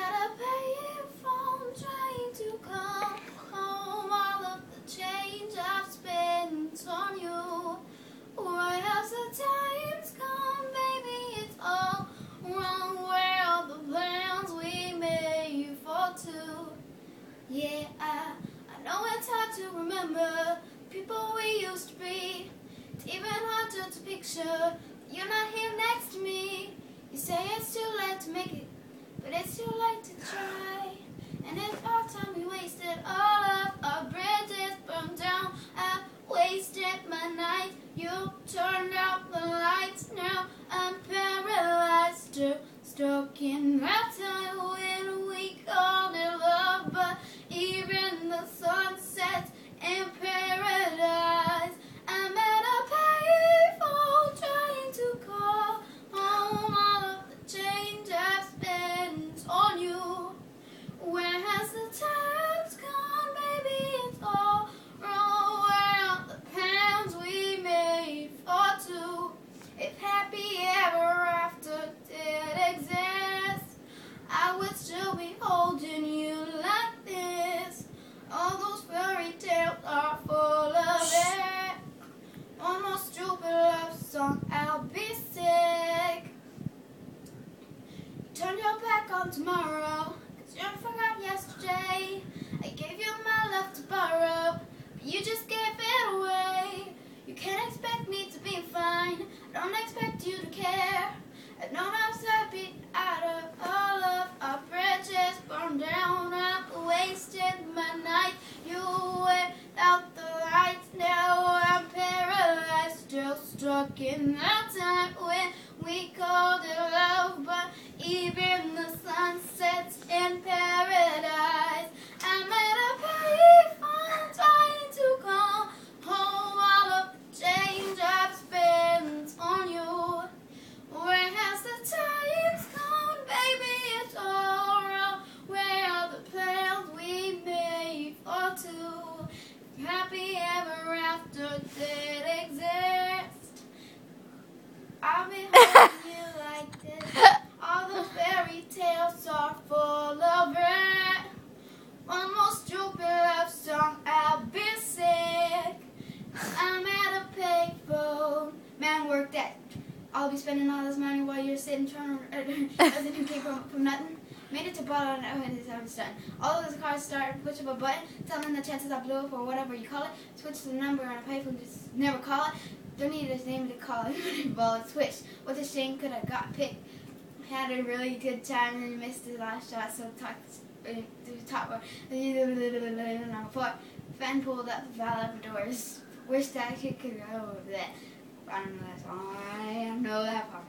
at a payphone trying to call home all of the change I've spent on you. Why has the times gone, baby? It's all wrong. Where are the plans we made for two? Yeah, I know it's hard to remember people we used to be. It's even harder to picture you're not here next to me. You say it's too late to make it, but it's too late to try. And it's our time we wasted, all of our bridges burned down. I wasted my night, you turned out the lights. Now I'm paralyzed, still stuck in that time when we called it love. But even the sun sets in paradise. I'm at a payphone trying to call home all of the change I've spent on you. Where has the times gone, baby? It's all wrong. Where are the plans we made for two? If happy ever after did exist, I would still be holding you like this. All those fairy tales are full of it. One more stupid love song, I'll be sick. Turn your back on tomorrow, 'cause you forgot yesterday. I gave you my love to borrow, but you just gave it away. You can't expect me to be fine, I don't expect you to care. I know I'm happy out of all of our bridges burned down. I wasted my night, you went out the lights. Now I'm paralyzed, still stuck in that time when we called it love. But even the sun sets in paradise. I'm at a payphone trying to call home all of the change I've spent on you. Where has the times gone, baby? It's all wrong. Where are the plans we made for two? Happy ever after did exist, I'll be holding you like this. All the fairy tales are full of it. One more stupid love song, I'll be sick. I'm at a payphone. Man, work that. I'll be spending all this money while you're sitting trying to doesn't you pay from nothing. Made it to bottom and it's done. All of the cars start, push up a button, tell them the chances I blew up or whatever you call it. Switch the number on a payphone, just never call it. Don't need a name to call it. Well, it switched. What a shame, could have got picked. Had a really good time and missed the last shot, so talked to the top bar. Fan pulled up the valve doors. Wish that kid could go over that. I don't know that song. I know that part.